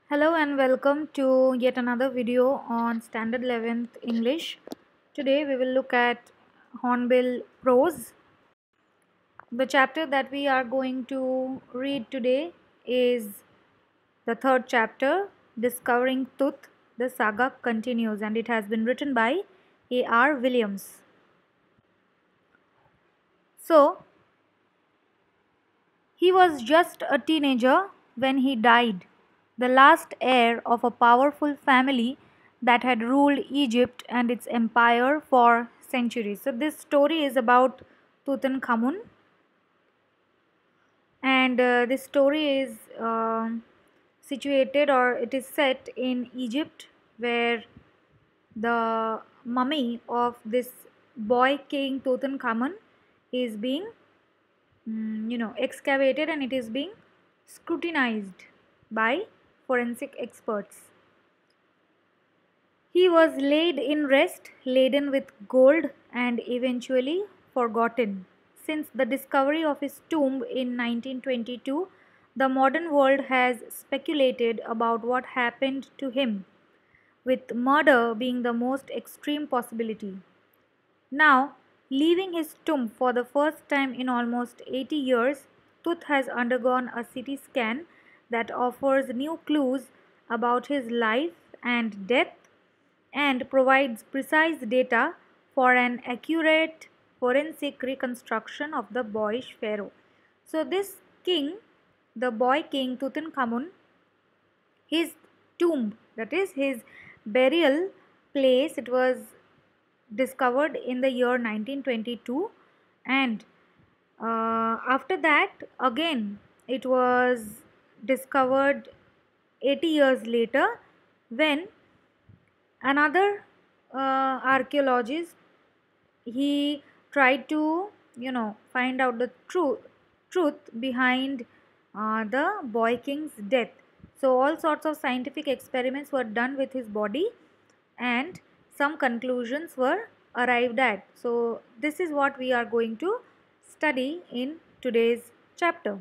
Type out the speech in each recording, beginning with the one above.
Hello and welcome to yet another video on Standard 11th English. Today we will look at Hornbill Prose. The chapter that we are going to read today is the third chapter, Discovering Tooth. The saga continues and it has been written by A.R. Williams. So, he was just a teenager when he died, the last heir of a powerful family that had ruled Egypt and its empire for centuries. So, this story is about Tutankhamun, and this story is situated or it is set in Egypt, where the mummy of this boy king Tutankhamun is being excavated, and it is being scrutinized by forensic experts. He was laid in rest, laden with gold, and eventually forgotten. Since the discovery of his tomb in 1922, the modern world has speculated about what happened to him, with murder being the most extreme possibility. Now, leaving his tomb for the first time in almost 80 years, Tut has undergone a CT scan that offers new clues about his life and death and provides precise data for an accurate forensic reconstruction of the boyish pharaoh. So, this king, the boy king Tutankhamun, his tomb, that is his burial place, it was discovered in the year 1922, and after that again it was discovered 80 years later, when another archaeologist, he tried to find out the truth behind the boy king's death. So all sorts of scientific experiments were done with his body, and some conclusions were arrived at. So this is what we are going to study in today's chapter.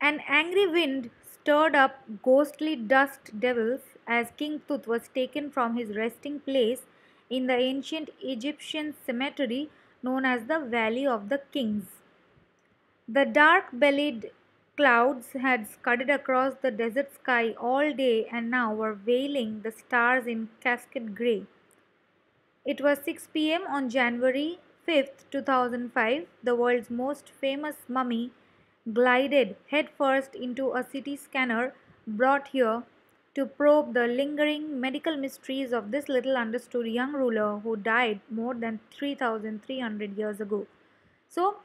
An angry wind stirred up ghostly dust devils as King Tut was taken from his resting place in the ancient Egyptian cemetery known as the Valley of the Kings. The dark-bellied clouds had scudded across the desert sky all day and now were veiling the stars in cascade grey. It was 6 p.m. on January 5th, 2005. The world's most famous mummy glided headfirst into a CT scanner brought here to probe the lingering medical mysteries of this little understood young ruler who died more than 3,300 years ago. So,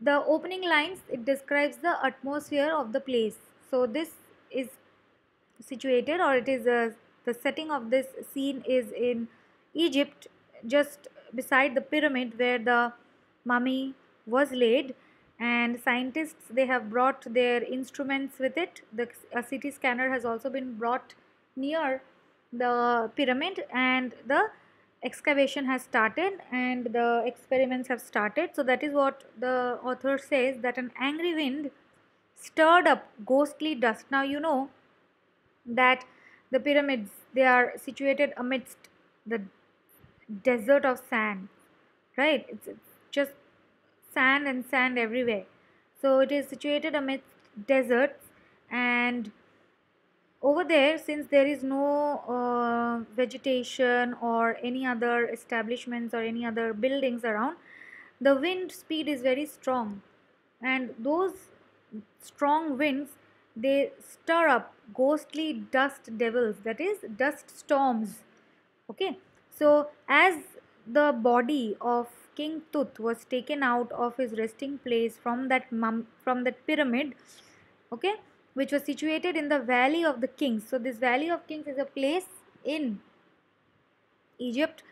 the opening lines, it describes the atmosphere of the place. So, this is situated, or it is the setting of this scene is in Egypt, just beside the pyramid where the mummy was laid, and scientists, they have brought their instruments with it. A CT scanner has also been brought near the pyramid, and the excavation has started and the experiments have started. So that is what the author says, that an angry wind stirred up ghostly dust. Now you know that the pyramids, they are situated amidst the desert of sand, right? It's just sand and sand everywhere. So it is situated amidst deserts, and over there, since there is no vegetation or any other establishments or any other buildings around, the wind speed is very strong, and those strong winds, they stir up ghostly dust devils, that is dust storms. Okay, so as the body of King Tut was taken out of his resting place from that pyramid, okay, which was situated in the Valley of the Kings. So this Valley of Kings is a place in Egypt,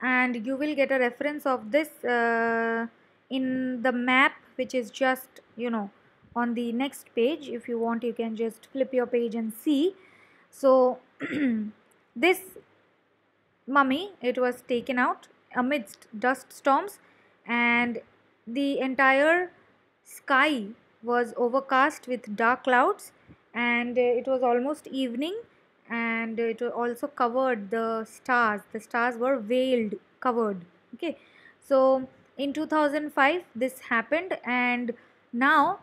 and you will get a reference of this in the map, which is just on the next page. If you want, you can just flip your page and see. So this mummy, it was taken out amidst dust storms, and the entire sky was overcast with dark clouds, and it was almost evening, and it also covered the stars were veiled, covered. Okay, so in 2005 this happened, and now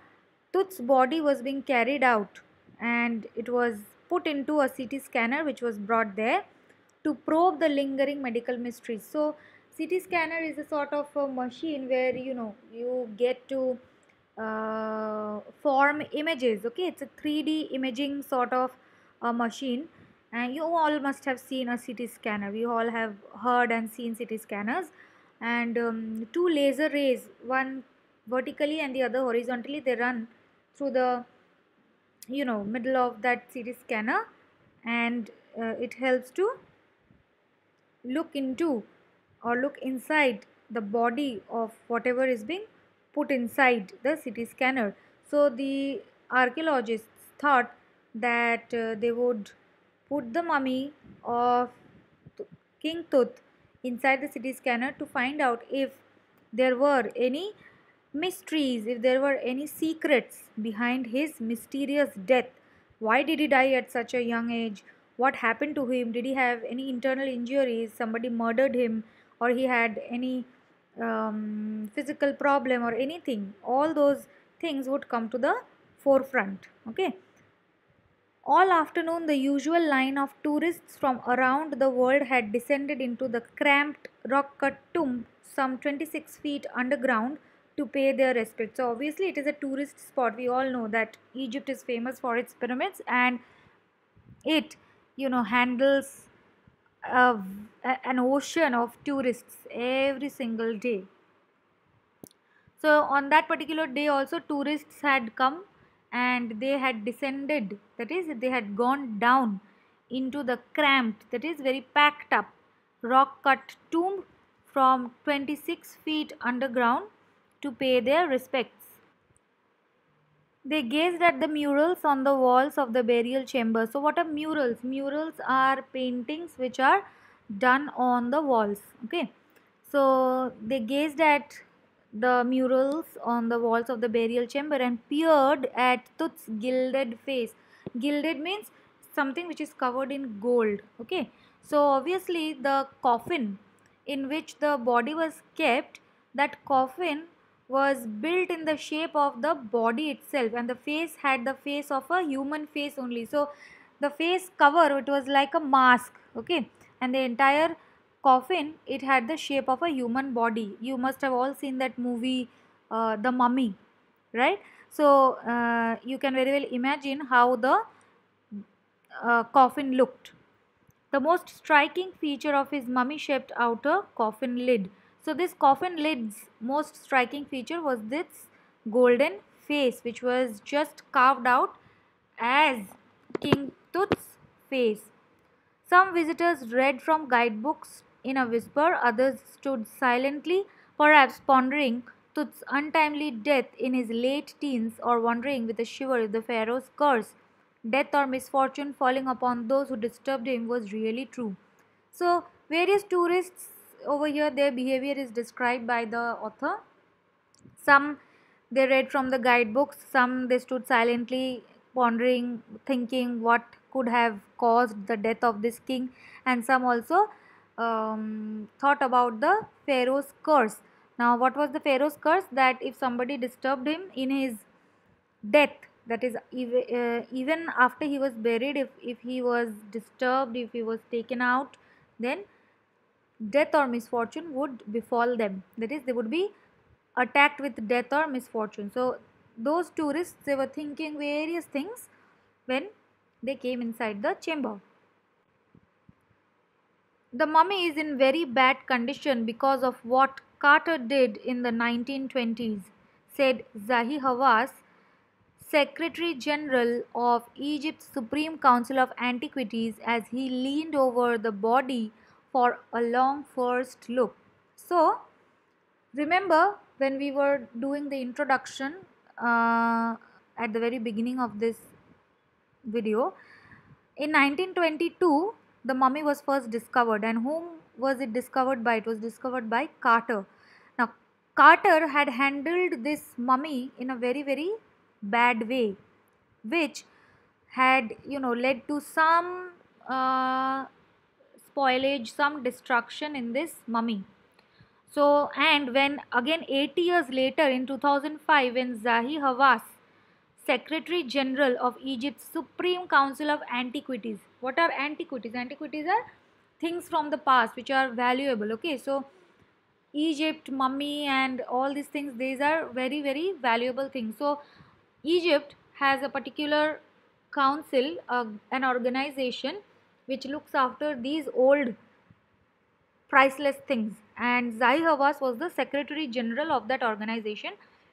Tut's body was being carried out, and it was put into a CT scanner which was brought there to probe the lingering medical mysteries. So CT scanner is a sort of a machine where you get to form images. Okay, it's a 3D imaging sort of a machine, and you all must have seen a CT scanner. We all have heard and seen CT scanners, and two laser rays, one vertically and the other horizontally, they run through the middle of that CT scanner, and it helps to look into or look inside the body of whatever is being put inside the CT scanner. So the archaeologists thought that they would put the mummy of King Tut inside the CT scanner to find out if there were any mysteries, if there were any secrets behind his mysterious death. Why did he die at such a young age? What happened to him? Did he have any internal injuries? Somebody murdered him, or he had any physical problem or anything? All those things would come to the forefront. Okay. All afternoon, the usual line of tourists from around the world had descended into the cramped rock cut tomb, some 26 feet underground, to pay their respects. So, obviously, it is a tourist spot. We all know that Egypt is famous for its pyramids, and it, handles an ocean of tourists every single day. So on that particular day also tourists had come, and they had descended, that is they had gone down into the cramped, that is very packed up, rock cut tomb from 26 feet underground to pay their respects. They gazed at the murals on the walls of the burial chamber. So, what are murals? Murals are paintings which are done on the walls. Okay. So, they gazed at the murals on the walls of the burial chamber and peered at Tut's gilded face. Gilded means something which is covered in gold. Okay. So, obviously, the coffin in which the body was kept, that coffin was built in the shape of the body itself, and the face had the face of a human face only. So the face cover, it was like a mask. Okay, and the entire coffin, it had the shape of a human body. You must have all seen that movie, The Mummy, right? So you can very well imagine how the coffin looked. The most striking feature of his mummy-shaped outer coffin lid. So this coffin lid's most striking feature was this golden face, which was just carved out as King Tut's face. Some visitors read from guidebooks in a whisper, others stood silently, perhaps pondering Tut's untimely death in his late teens, or wondering with a shiver if the pharaoh's curse, death or misfortune falling upon those who disturbed him, was really true. So, various tourists over here, their behavior is described by the author. Some they read from the guidebooks, some they stood silently pondering, thinking what could have caused the death of this king, and some also thought about the Pharaoh's curse. Now, what was the Pharaoh's curse? That if somebody disturbed him in his death, that is even after he was buried, if he was disturbed, if he was taken out, then death or misfortune would befall them, that is they would be attacked with death or misfortune. So those tourists, they were thinking various things when they came inside the chamber. The mummy is in very bad condition because of what Carter did in the 1920s, said Zahi Hawass, Secretary General of Egypt's Supreme Council of Antiquities, as he leaned over the body for a long first look. So, remember when we were doing the introduction at the very beginning of this video, in 1922 the mummy was first discovered, and whom was it discovered by? It was discovered by Carter. Now, Carter had handled this mummy in a very bad way, which had led to some uh, spoilage, some destruction in this mummy. So, and when again 80 years later in 2005, when Zahi Hawass, Secretary General of Egypt's Supreme Council of Antiquities. What are antiquities? Antiquities are things from the past which are valuable. Okay, so Egypt, mummy, and all these things, these are very, very valuable things. So, Egypt has a particular council, an organization which looks after these old priceless things. And Zahi Hawass was the Secretary General of that organization.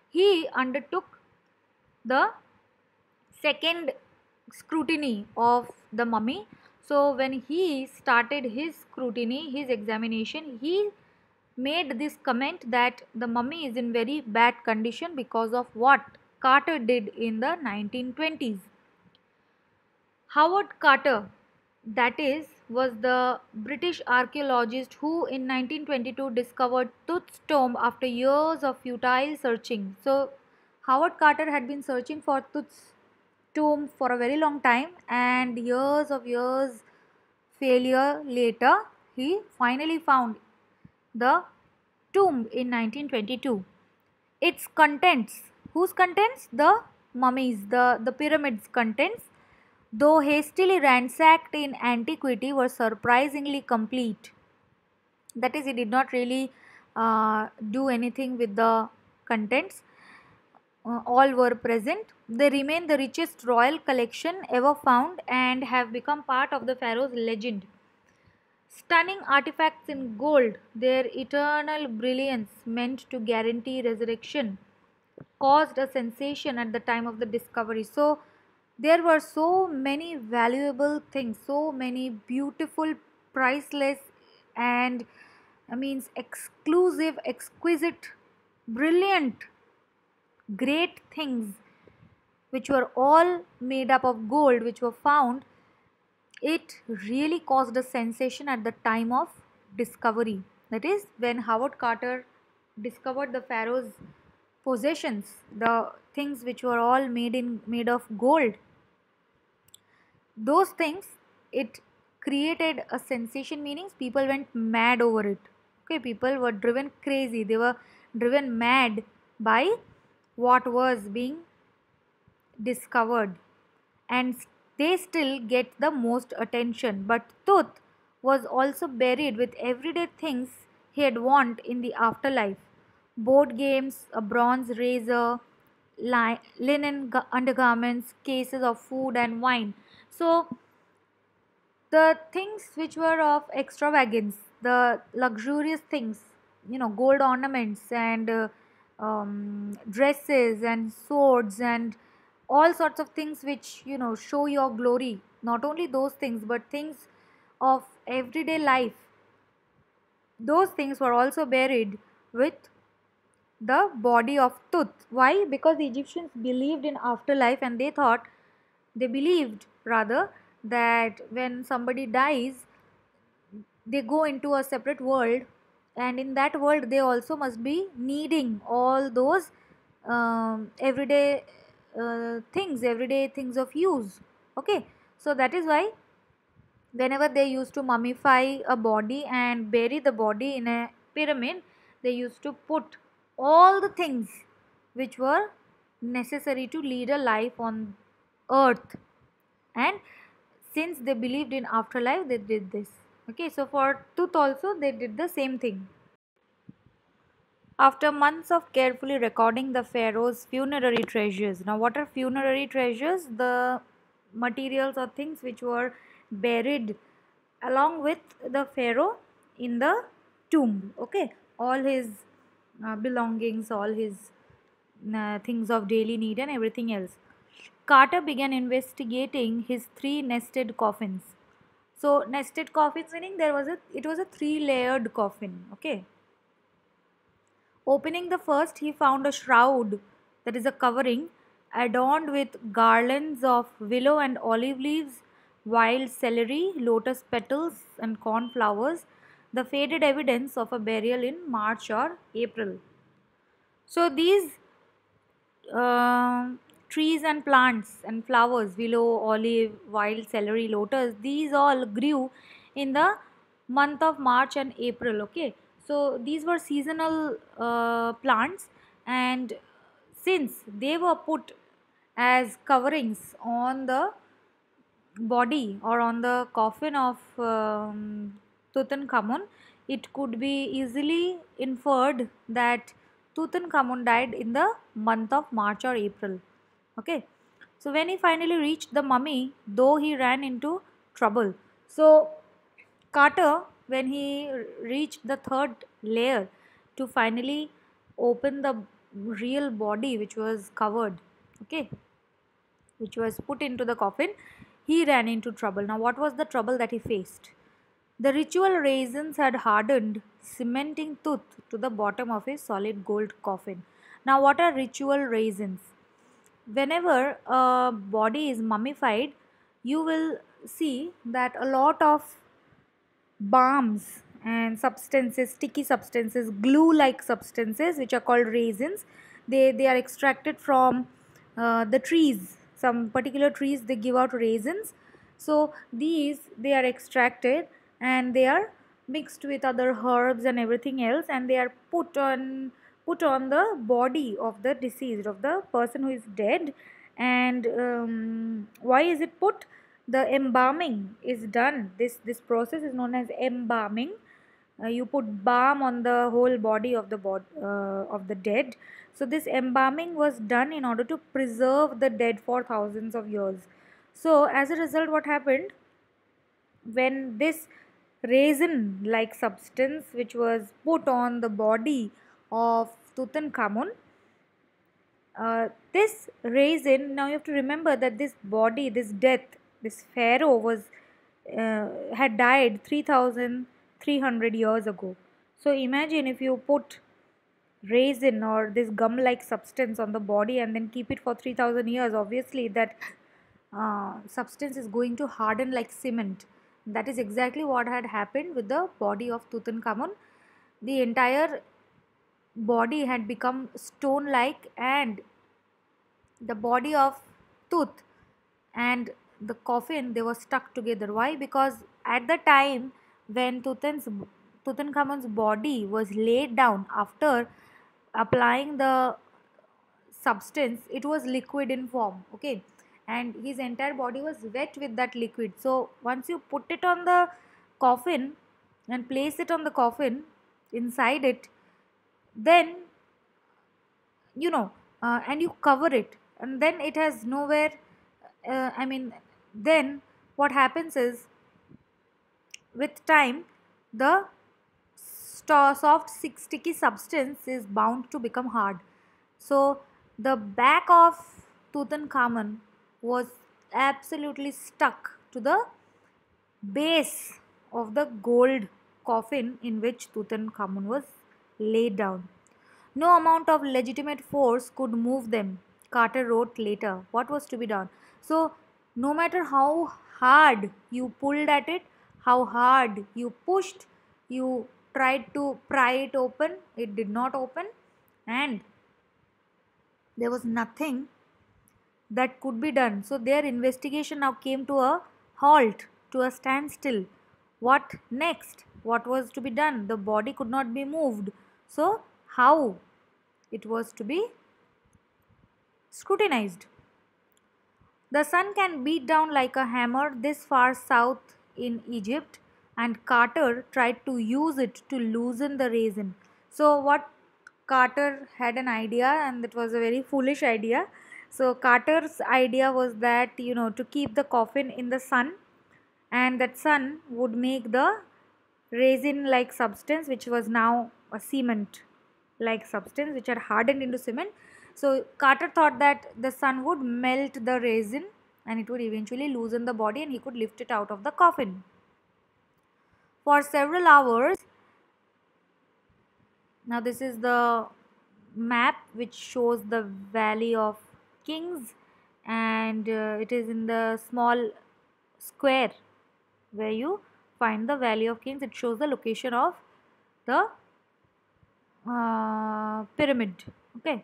He undertook the second scrutiny of the mummy. So when he started his scrutiny, his examination, he made this comment that the mummy is in very bad condition because of what Carter did in the 1920s. Howard Carter, that is, was the British archaeologist who in 1922 discovered Tut's tomb after years of futile searching. So, Howard Carter had been searching for Tut's tomb for a very long time, and years failure later, he finally found the tomb in 1922. Its contents, whose contents? The mummies, the pyramids contents, though hastily ransacked in antiquity, were surprisingly complete. That is, he did not really do anything with the contents. All were present. They remain the richest royal collection ever found and have become part of the pharaoh's legend. Stunning artifacts in gold, their eternal brilliance meant to guarantee resurrection, caused a sensation at the time of the discovery. So, there were so many valuable things, so many beautiful, priceless, and means exclusive, exquisite, brilliant, great things which were all made up of gold, which were found. It really caused a sensation at the time of discovery. That is, when Howard Carter discovered the pharaoh's possessions, the things which were all made of gold. Those things, it created a sensation, meanings people went mad over it. Okay, people were driven crazy, they were driven mad by what was being discovered, and they still get the most attention. But Tut was also buried with everyday things he had want in the afterlife: board games, a bronze razor, linen undergarments, cases of food and wine. So the things which were of extravagance, the luxurious things, gold ornaments and dresses and swords and all sorts of things which show your glory. Not only those things, but things of everyday life. Those things were also buried with the body of Tut. Why? Because the Egyptians believed in afterlife, and they believed rather that when somebody dies, they go into a separate world, and in that world they also must be needing all those everyday things of use. Okay, so that is why whenever they used to mummify a body and bury the body in a pyramid, they used to put all the things which were necessary to lead a life on earth. And since they believed in afterlife, they did this. Okay, so for Tut also they did the same thing. After months of carefully recording the pharaoh's funerary treasures. Now, what are funerary treasures? The materials or things which were buried along with the pharaoh in the tomb. Okay, all his belongings, all his things of daily need, and everything else. Carter began investigating his three nested coffins. So, nested coffins meaning it was a three-layered coffin. Okay. Opening the first, he found a shroud, that is a covering, adorned with garlands of willow and olive leaves, wild celery, lotus petals, and cornflowers, the faded evidence of a burial in March or April. So these uh, trees and plants and flowers, willow, olive, wild celery, lotus, these all grew in the month of March and April. Okay, so these were seasonal plants, and since they were put as coverings on the body or on the coffin of Tutankhamun, it could be easily inferred that Tutankhamun died in the month of March or April. Okay, so when he finally reached the mummy, though he ran into trouble. So Carter, when he reached the third layer to finally open the real body which was covered, okay, which was put into the coffin, he ran into trouble. Now, what was the trouble that he faced? The ritual raisins had hardened, cementing tooth to the bottom of his solid gold coffin. Now, what are ritual raisins? Whenever a body is mummified, you will see that a lot of balms and substances, sticky substances, glue like substances, which are called raisins, they are extracted from the trees. Some particular trees, they give out raisins. So these, they are extracted and they are mixed with other herbs and everything else, and they are put on the body of the deceased, of the person who is dead. And why is it put? The embalming is done. This process is known as embalming. You put balm on the whole body of the dead. So this embalming was done in order to preserve the dead for thousands of years. So as a result, what happened, when this raisin like substance which was put on the body of Tutankhamun, this raisin, now you have to remember that this body, this death, this pharaoh was had died 3300 years ago. So imagine if you put raisin or this gum like substance on the body and then keep it for 3000 years, obviously that substance is going to harden like cement. That is exactly what had happened with the body of Tutankhamun. The entire body had become stone like, and the body of Tut and the coffin, they were stuck together. Why? Because at the time when Tutankhamun's body was laid down, after applying the substance, it was liquid in form, okay, and his entire body was wet with that liquid. So once you put it on the coffin and place it on the coffin inside it, then and you cover it, and then it has nowhere, I mean, then what happens is, with time, the soft sticky substance is bound to become hard. So the back of Tutankhamun was absolutely stuck to the base of the gold coffin in which Tutankhamun was laid down. No amount of legitimate force could move them, Carter wrote later. What was to be done? So, no matter how hard you pulled at it, how hard you pushed, you tried to pry it open, it did not open, and there was nothing that could be done. So, their investigation now came to a halt, to a standstill. What next? What was to be done? The body could not be moved. So, how it was to be scrutinized? The sun can beat down like a hammer this far south in Egypt, and Carter tried to use it to loosen the raisin. So, what Carter had an idea, and it was a very foolish idea. So, Carter's idea was that, to keep the coffin in the sun, and that sun would make the resin like substance, which was now a cement like substance, which had hardened into cement. So Carter thought that the sun would melt the resin and it would eventually loosen the body and he could lift it out of the coffin. For several hours, now this is the map which shows the Valley of Kings, and it is in the small square where you find the Valley of Kings. It shows the location of the pyramid. Okay.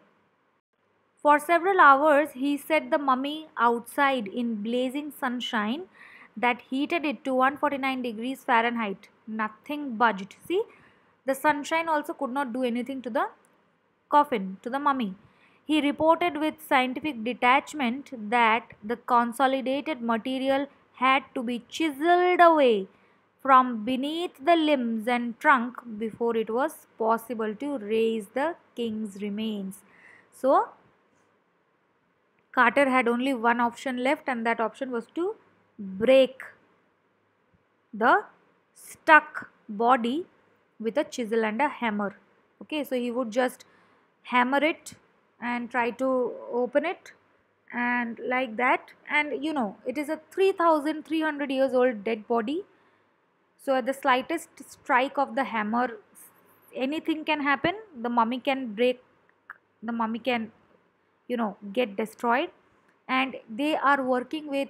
For several hours, he set the mummy outside in blazing sunshine that heated it to 149 degrees Fahrenheit. Nothing budged. See, the sunshine also could not do anything to the coffin, to the mummy. He reported with scientific detachment that the consolidated material had to be chiseled away from beneath the limbs and trunk before it was possible to raise the king's remains. So, Carter had only one option left, and that option was to break the stuck body with a chisel and a hammer. Okay, so he would just hammer it and try to open it, and like that. And it is a 3,300 years old dead body. So, at the slightest strike of the hammer, anything can happen. The mummy can break, the mummy can get destroyed. And they are working with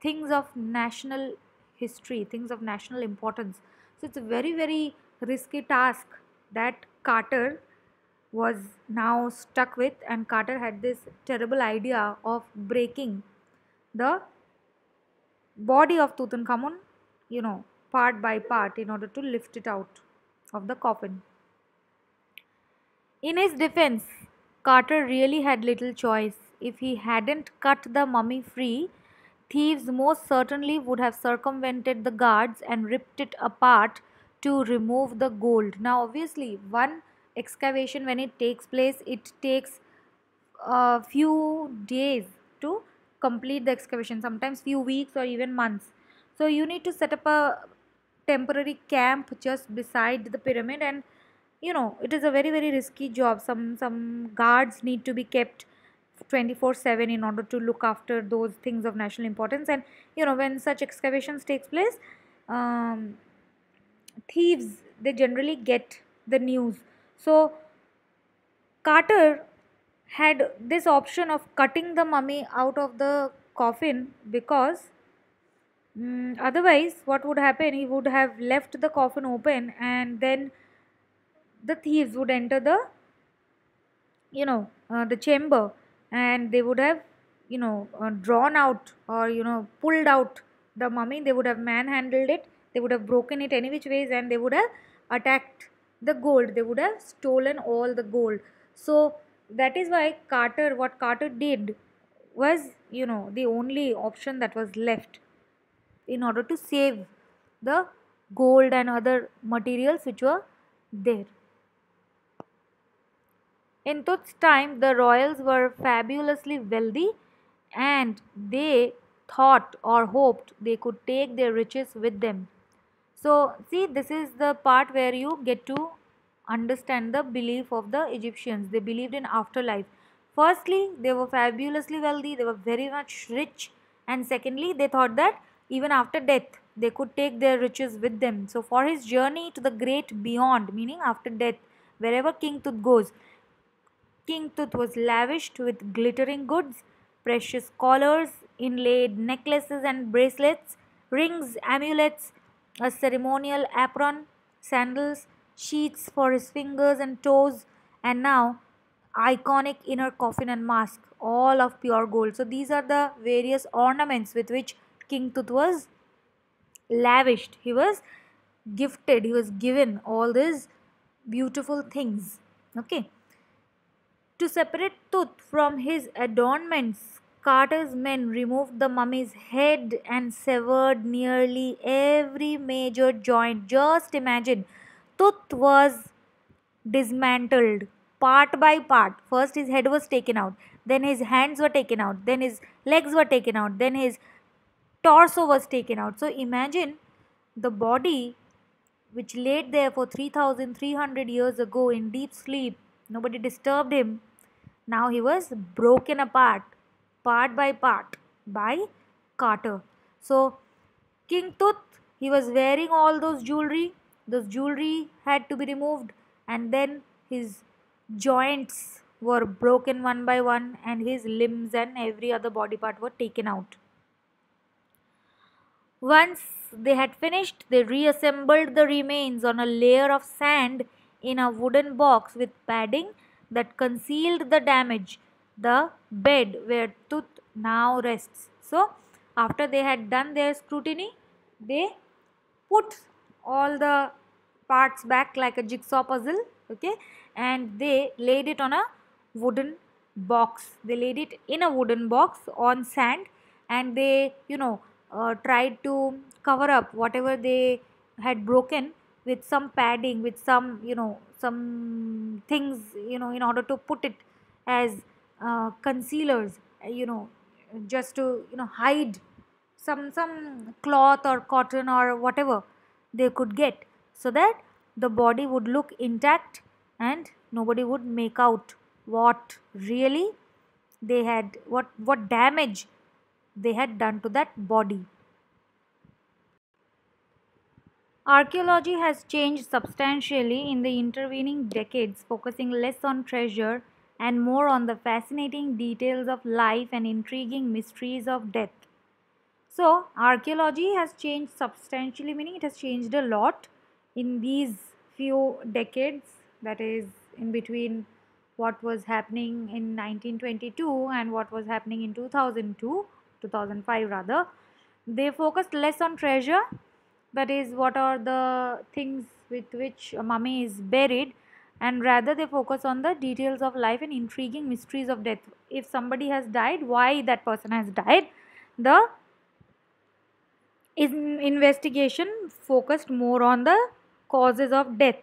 things of national history, things of national importance. So it's a very, very risky task that Carter was now stuck with, and Carter had this terrible idea of breaking the body of Tutankhamun, part by part, in order to lift it out of the coffin. In his defense, Carter really had little choice. If he hadn't cut the mummy free, thieves most certainly would have circumvented the guards and ripped it apart to remove the gold. Now, obviously, one excavation, when it takes place, it takes a few days to complete the excavation, sometimes few weeks or even months. So you need to set up a temporary camp just beside the pyramid, and it is a very, very risky job. Some guards need to be kept 24/7 in order to look after those things of national importance. And when such excavations takes place, um, thieves, they generally get the news. So Carter had this option of cutting the mummy out of the coffin, because otherwise what would happen, he would have left the coffin open, and then the thieves would enter the chamber, and they would have drawn out, or pulled out the mummy. They would have manhandled it, they would have broken it any which ways, and they would have attacked the gold, they would have stolen all the gold. So that is why what Carter did was the only option that was left in order to save the gold and other materials which were there. In Tut's time, the royals were fabulously wealthy, and they thought or hoped they could take their riches with them. So, see, this is the part where you get to understand the belief of the Egyptians. They believed in afterlife. Firstly, they were fabulously wealthy, they were very much rich, and secondly, they thought that even after death, they could take their riches with them. So, for his journey to the great beyond, meaning after death, wherever King Tut goes, King Tut was lavished with glittering goods, precious collars, inlaid necklaces and bracelets, rings, amulets, a ceremonial apron, sandals, sheaths for his fingers and toes, and now iconic inner coffin and mask, all of pure gold. So these are the various ornaments with which King Tut was lavished. He was gifted, he was given all these beautiful things. Okay. To separate Tut from his adornments, Carter's men removed the mummy's head and severed nearly every major joint. Just imagine, Tut was dismantled part by part. First, his head was taken out, then his hands were taken out, then his legs were taken out, then his torso was taken out. So, imagine the body which laid there for 3,300 years ago in deep sleep. Nobody disturbed him. Now he was broken apart, part by part, by Carter. So, King Tut, he was wearing all those jewelry. Those jewelry had to be removed, and then his joints were broken one by one, and his limbs and every other body part were taken out. Once they had finished, they reassembled the remains on a layer of sand in a wooden box with padding that concealed the damage. the bed where Tut now rests. So, after they had done their scrutiny, they put all the parts back like a jigsaw puzzle, okay, and they laid it on a wooden box. They laid it in a wooden box on sand, and they, tried to cover up whatever they had broken with some padding, with some, some things, in order to put it as concealers, just to, hide some cloth or cotton or whatever they could get, so that the body would look intact and nobody would make out what really they had, what damage they had done to that body. Archaeology has changed substantially in the intervening decades, focusing less on treasure and more on the fascinating details of life and intriguing mysteries of death. So, archaeology has changed substantially, meaning it has changed a lot in these few decades, that is, in between what was happening in 1922 and what was happening in 2002, 2005 rather. They focused less on treasure, that is, what are the things with which a mummy is buried, and rather they focus on the details of life and intriguing mysteries of death. If somebody has died, why that person has died, the investigation focused more on the causes of death.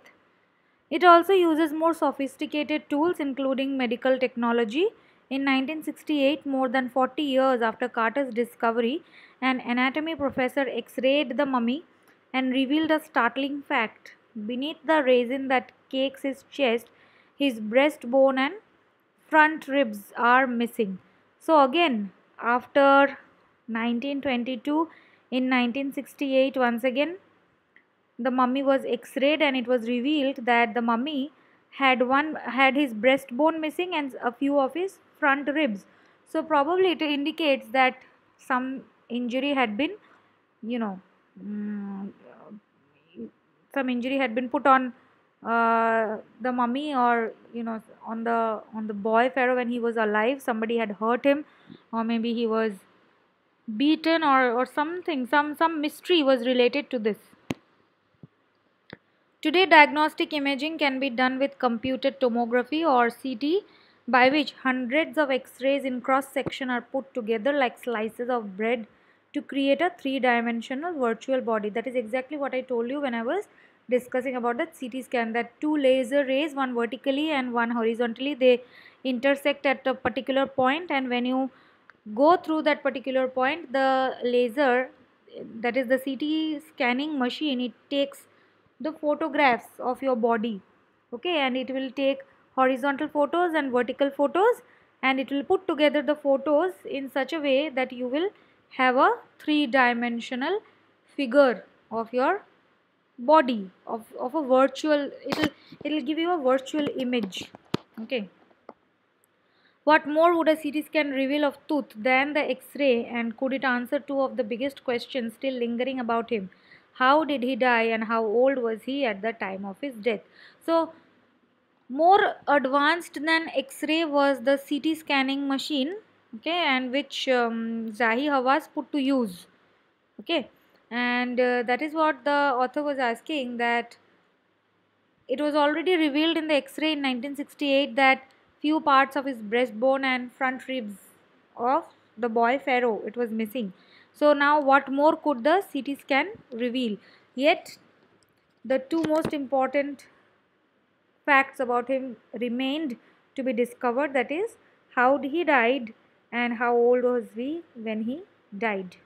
It also uses more sophisticated tools, including medical technology. In 1968, more than 40 years after Carter's discovery, an anatomy professor x rayed the mummy and revealed a startling fact. Beneath the resin that cakes his chest, his breastbone and front ribs are missing. So, again, after 1922, in 1968, once again, the mummy was x-rayed and it was revealed that the mummy had his breastbone missing and a few of his front ribs. So probably it indicates that some injury had been, you know mm, some injury had been put on the mummy, or on the boy pharaoh when he was alive. Somebody had hurt him, or maybe he was beaten, or something, some mystery was related to this. Today, diagnostic imaging can be done with computed tomography or CT, by which hundreds of X rays in cross section are put together like slices of bread to create a three-dimensional virtual body. That is exactly what I told you when I was discussing about the CT scan, that two laser rays, one vertically and one horizontally, they intersect at a particular point, and when you go through that particular point, the laser, that is the CT scanning machine, it takes the photographs of your body, okay, and it will take horizontal photos and vertical photos, and it will put together the photos in such a way that you will have a three-dimensional figure of your body, of a virtual, it'll give you a virtual image, okay. What more would a CT scan reveal of Tooth than the X-ray, and could it answer two of the biggest questions still lingering about him? How did he die and how old was he at the time of his death? So, more advanced than X-ray was the CT scanning machine, okay, and which Zahi Hawass put to use, okay, and that is what the author was asking, that it was already revealed in the X-ray in 1968 that few parts of his breastbone and front ribs of the boy pharaoh it was missing. So now what more could the CT scan reveal? Yet the two most important facts about him remained to be discovered, that is, how he died and how old was he when he died.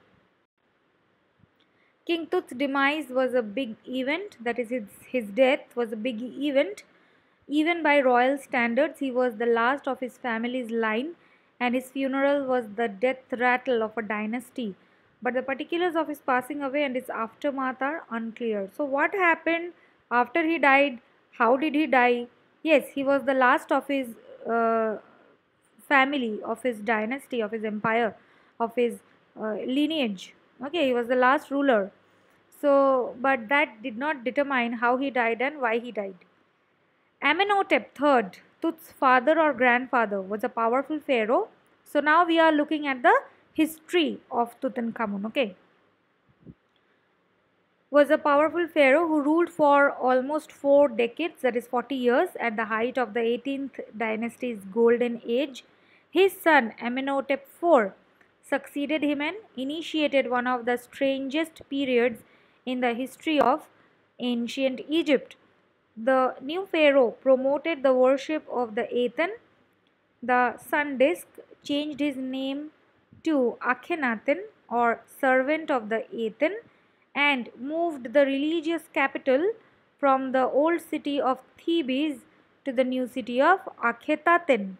King Tut's demise was a big event, that is, his death was a big event. Even by royal standards, he was the last of his family's line, and his funeral was the death rattle of a dynasty. But the particulars of his passing away and its aftermath are unclear. So, what happened after he died? How did he die? Yes, he was the last of his family, of his dynasty, of his empire, of his lineage. Okay, he was the last ruler. So, but that did not determine how he died and why he died. Amenhotep III, Tut's father or grandfather was a powerful pharaoh. So now we are looking at the history of Tutankhamun. Okay, was a powerful pharaoh who ruled for almost 4 decades, that is 40 years, at the height of the 18th dynasty's golden age. His son Amenhotep IV succeeded him and initiated one of the strangest periods in the history of ancient Egypt. The new pharaoh promoted the worship of the Aten, the sun disk, changed his name to Akhenaten or servant of the Aten, and moved the religious capital from the old city of Thebes to the new city of Akhetaten,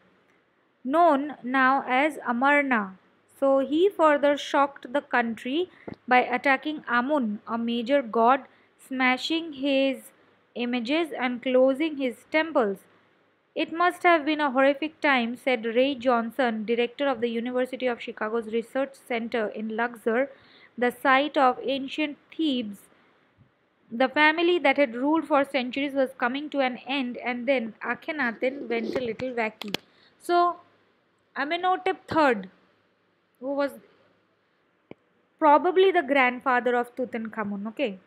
known now as Amarna. So he further shocked the country by attacking Amun, a major god, smashing his images and closing his temples. It must have been a horrific time, said Ray Johnson, director of the University of Chicago's Research Center in Luxor, the site of ancient Thebes. The family that had ruled for centuries was coming to an end, and then Akhenaten went a little wacky. So, Amenhotep III, who was probably the grandfather of Tutankhamun, okay,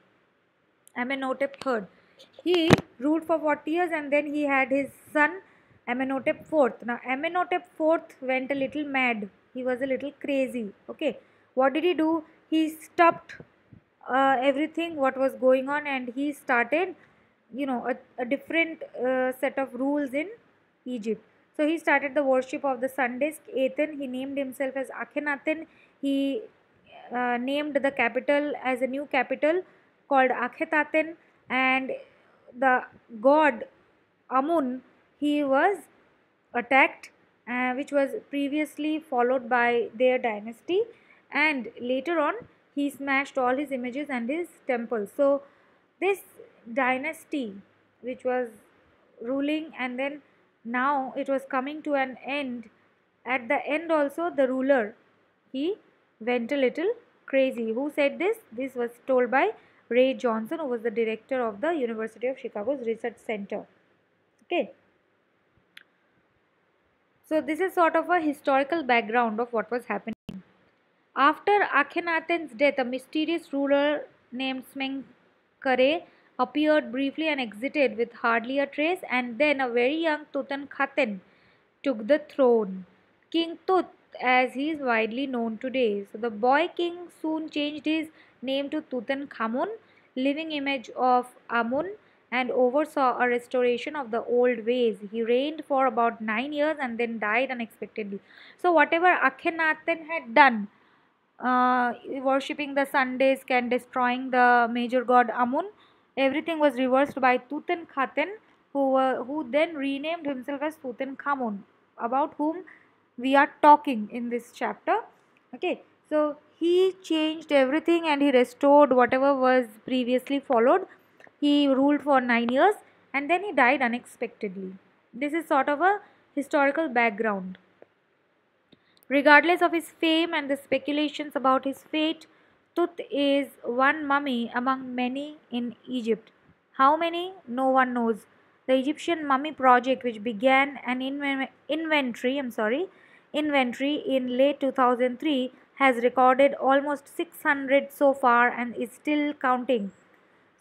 Amenhotep III. He ruled for 40 years and then he had his son Amenhotep IV. Now, Amenhotep IV went a little mad. He was a little crazy. Okay. What did he do? He stopped everything what was going on and he started, a different set of rules in Egypt. So he started the worship of the sun disk Aten. He named himself as Akhenaten. He named the capital as a new capital called Akhetaten, and the god Amun, he was attacked, which was previously followed by their dynasty, and later on he smashed all his images and his temples. So this dynasty which was ruling, and then now it was coming to an end. At the end also the ruler, he went a little crazy. Who said this? This was told by Ray Johnson, who was the director of the University of Chicago's Research Center. Okay. So this is sort of a historical background of what was happening. After Akhenaten's death, a mysterious ruler named Smenkhare appeared briefly and exited with hardly a trace, and then a very young Tutankhaten took the throne. King Tut, as he is widely known today. So the boy king soon changed his name to Tutankhamun, living image of Amun, and oversaw a restoration of the old ways. He reigned for about 9 years and then died unexpectedly. So whatever Akhenaten had done, worshipping the sun disk and destroying the major god Amun, everything was reversed by Tutankhaten, who then renamed himself as Tutankhamun, about whom we are talking in this chapter. Okay, so he changed everything and he restored whatever was previously followed. He ruled for 9 years and then he died unexpectedly. This is sort of a historical background. Regardless of his fame and the speculations about his fate, Tut is one mummy among many in Egypt. How many? No one knows. The Egyptian Mummy Project, which began an inventory in late 2003, has recorded almost 600 so far and is still counting.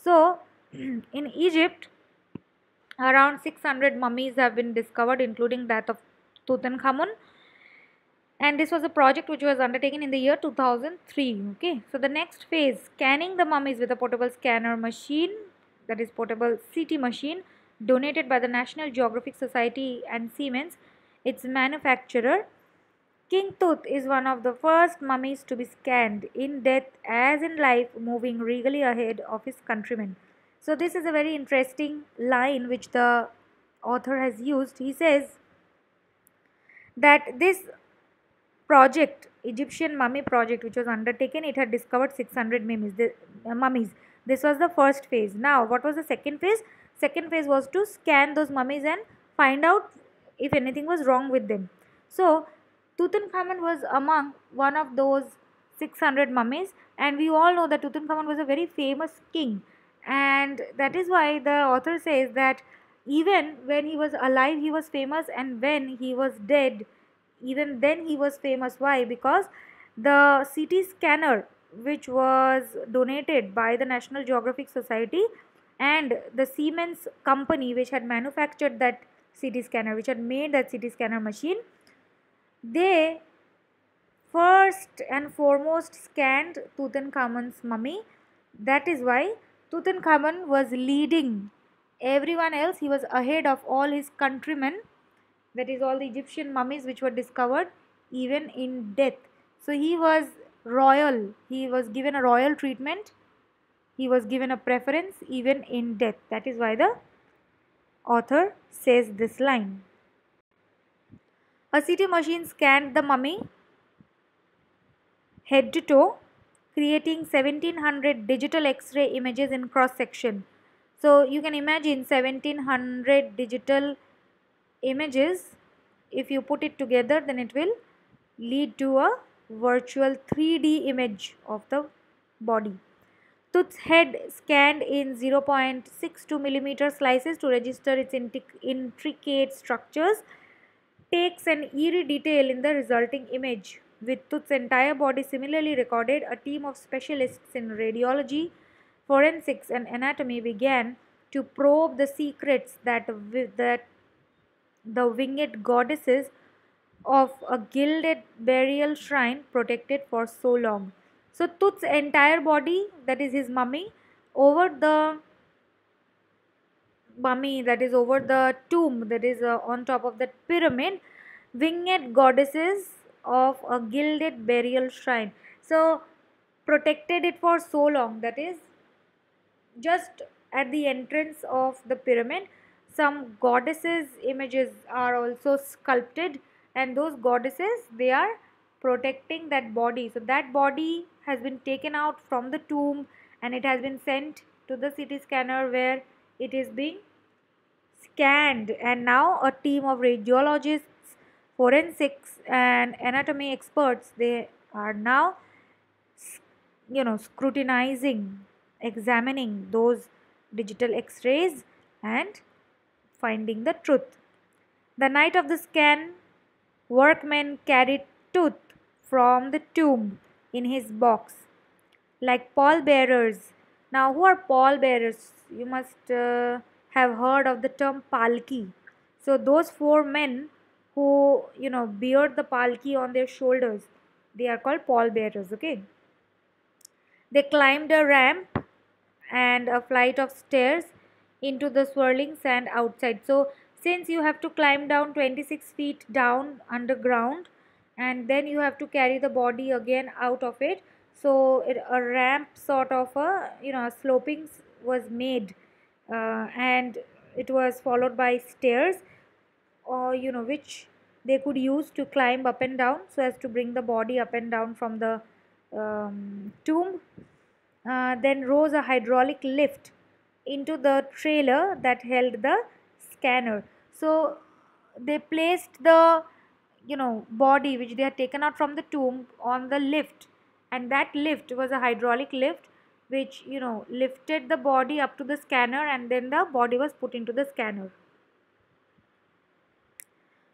So, in Egypt, around 600 mummies have been discovered, including that of Tutankhamun, and this was a project which was undertaken in the year 2003. Okay, so the next phase, scanning the mummies with a portable scanner machine, that is portable CT machine, donated by the National Geographic Society and Siemens, its manufacturer. King Tut is one of the first mummies to be scanned, in death as in life, moving regally ahead of his countrymen. So this is a very interesting line which the author has used. He says that this project, Egyptian Mummy Project, which was undertaken, it had discovered 600 mummies. This was the first phase. Now, what was the second phase? Second phase was to scan those mummies and find out if anything was wrong with them. So, Tutankhamun was among one of those 600 mummies, and we all know that Tutankhamun was a very famous king, and that is why the author says that Even when he was alive he was famous, and when he was dead even then he was famous. Why? Because the CT scanner which was donated by the National Geographic Society and the Siemens company which had manufactured that CT scanner, which had made that CT scanner machine, they first and foremost scanned Tutankhamun's mummy. That is why Tutankhamun was leading everyone else. He was ahead of all his countrymen, that is, all the Egyptian mummies which were discovered, even in death. So he was royal, he was given a royal treatment, he was given a preference even in death. That is why the author says this line. A CT machine scanned the mummy head to toe, creating 1700 digital X-ray images in cross section. So you can imagine 1700 digital images. If you put it together, then it will lead to a virtual 3D image of the body. Tut's head scanned in 0.62 millimeter slices to register its intricate structures takes an eerie detail in the resulting image. With Tut's entire body similarly recorded, a team of specialists in radiology, forensics, and anatomy began to probe the secrets that the winged goddesses of a gilded burial shrine protected for so long. So Tut's entire body, that is his mummy, over the that is over the tomb, that is on top of that pyramid, winged goddesses of a gilded burial shrine. So protected it for so long, that is, just at the entrance of the pyramid some goddesses images are also sculpted, and those goddesses, they are protecting that body. So that body has been taken out from the tomb and it has been sent to the CT scanner where it is being scanned, and now a team of radiologists, forensics, and anatomy experts, they are now scrutinizing, examining those digital X-rays and finding the truth. The night of the scan, workmen carried Tut from the tomb in his box like pallbearers. Now, who are pallbearers? You must have heard of the term palki. So, those four men who bear the palki on their shoulders, they are called pallbearers. Okay, they climbed a ramp and a flight of stairs into the swirling sand outside. So, since you have to climb down 26 feet down underground and then you have to carry the body again out of it, so a ramp sort of a sloping was made, and it was followed by stairs, or which they could use to climb up and down so as to bring the body up and down from the tomb. Then rose a hydraulic lift into the trailer that held the scanner. So they placed the body which they had taken out from the tomb on the lift, and that lift was a hydraulic lift which lifted the body up to the scanner, and then the body was put into the scanner.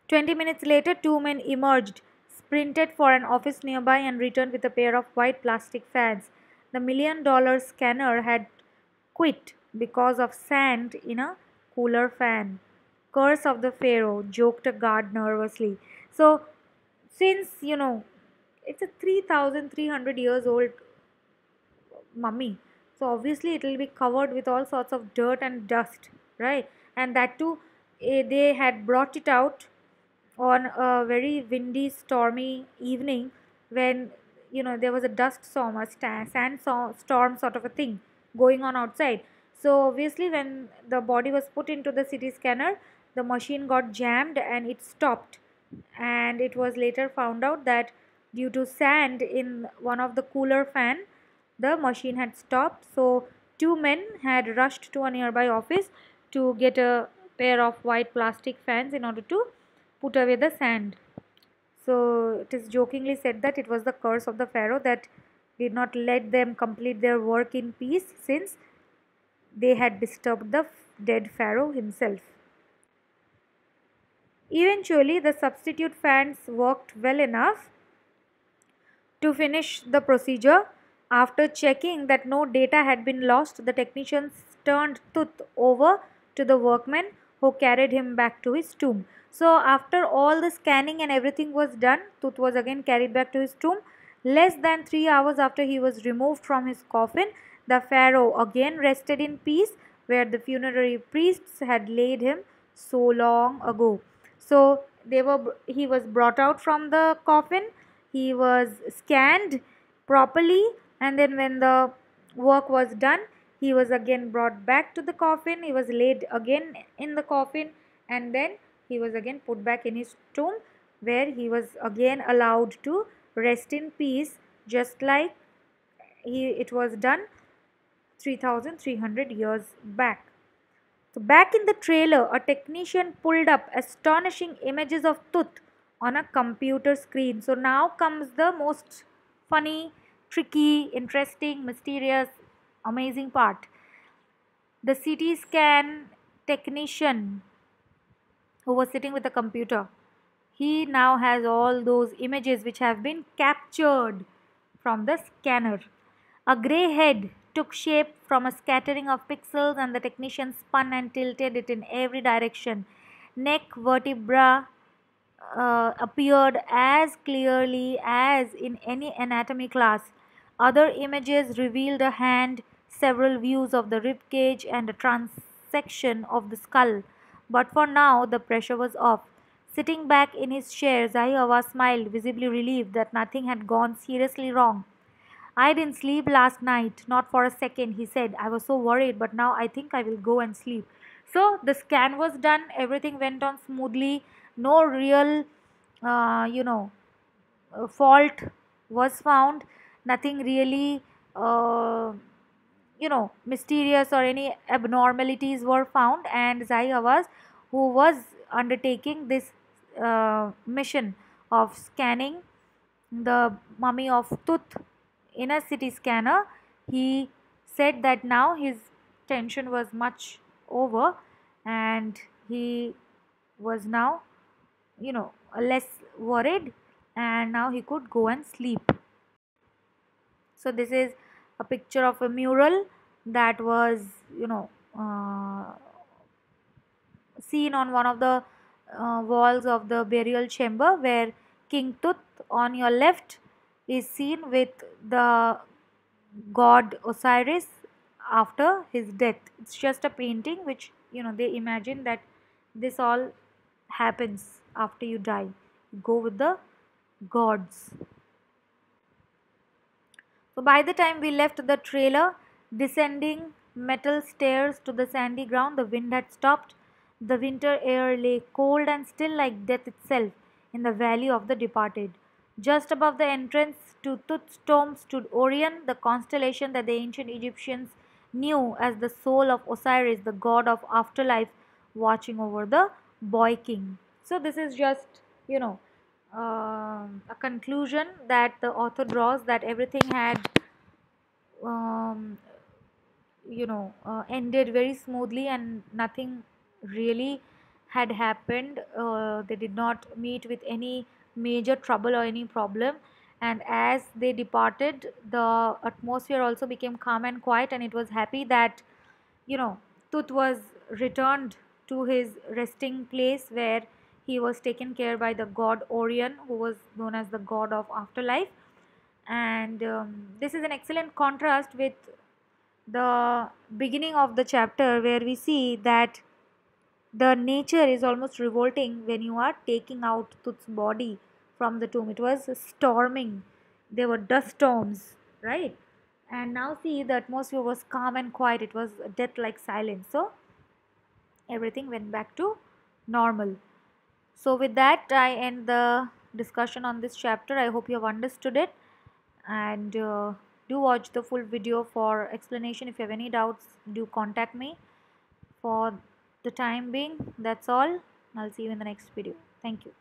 20 minutes later, two men emerged, sprinted for an office nearby, and returned with a pair of white plastic fans. The $1 million scanner had quit because of sand in a cooler fan. Curse of the Pharaoh, joked a guard nervously. So, since it's a 3,300 years old mummy, so obviously it will be covered with all sorts of dirt and dust, right? And that too, they had brought it out on a very windy, stormy evening when there was a dust storm, a storm sort of a thing going on outside. So obviously, when the body was put into the CT scanner, the machine got jammed and it stopped. And it was later found out that due to sand in one of the cooler fan, the machine had stopped. So two men had rushed to a nearby office to get a pair of white plastic fans in order to put away the sand. So it is jokingly said that it was the curse of the Pharaoh that did not let them complete their work in peace, since they had disturbed the dead Pharaoh himself. Eventually, the substitute fans worked well enough to finish the procedure. After checking that no data had been lost, the technicians turned Tooth over to the workman who carried him back to his tomb. So, after all the scanning and everything was done, Tooth was again carried back to his tomb. Less than 3 hours after he was removed from his coffin, the pharaoh again rested in peace where the funerary priests had laid him so long ago. So he was brought out from the coffin, he was scanned properly, and then when the work was done, he was again brought back to the coffin, he was laid again in the coffin, and then he was again put back in his tomb where he was again allowed to rest in peace, just like it was done 3300 years back. So back in the trailer, a technician pulled up astonishing images of Tooth on a computer screen. So now comes the most funny, tricky, interesting, mysterious, amazing part. The CT scan technician who was sitting with the computer, he now has all those images which have been captured from the scanner. A grey head took shape from a scattering of pixels, and the technician spun and tilted it in every direction. Neck vertebra appeared as clearly as in any anatomy class. Other images revealed a hand, several views of the rib cage, and a transection of the skull. But for now, the pressure was off. Sitting back in his chair, Zahiawa smiled, visibly relieved that nothing had gone seriously wrong. I didn't sleep last night, not for a second, he said. I was so worried, but now I think I will go and sleep. So the scan was done, everything went on smoothly, no real, uh, you know, fault was found, nothing really, mysterious or any abnormalities were found, and Zai Awaz, who was undertaking this mission of scanning the mummy of Tooth in a CT scanner, he said that now his tension was much over and he was now, less worried, and now he could go and sleep. So this is a picture of a mural that was, seen on one of the walls of the burial chamber, where King Tut on your left is seen with the god Osiris after his death. It's just a painting which, they imagine that this all happens after you die. You go with the gods. So by the time we left the trailer, descending metal stairs to the sandy ground, the wind had stopped. The winter air lay cold and still like death itself in the valley of the departed. Just above the entrance to Tut's tomb stood Orion, the constellation that the ancient Egyptians knew as the soul of Osiris, the god of afterlife, watching over the boy king. So this is just, you know, a conclusion that the author draws, that everything had um, ended very smoothly and nothing really had happened. They did not meet with any major trouble or any problem, and as they departed, the atmosphere also became calm and quiet, and it was happy that, Tut was returned to his resting place where he was taken care by the god Orion, who was known as the god of afterlife. And this is an excellent contrast with the beginning of the chapter, where we see that the nature is almost revolting when you are taking out Tut's body from the tomb. It was storming, there were dust storms, right? And now see, the atmosphere was calm and quiet, it was a death like silence. So everything went back to normal. So with that, I end the discussion on this chapter. I hope you have understood it, and do watch the full video for explanation. If you have any doubts, do contact me. For the time being, that's all. I'll see you in the next video. Thank you.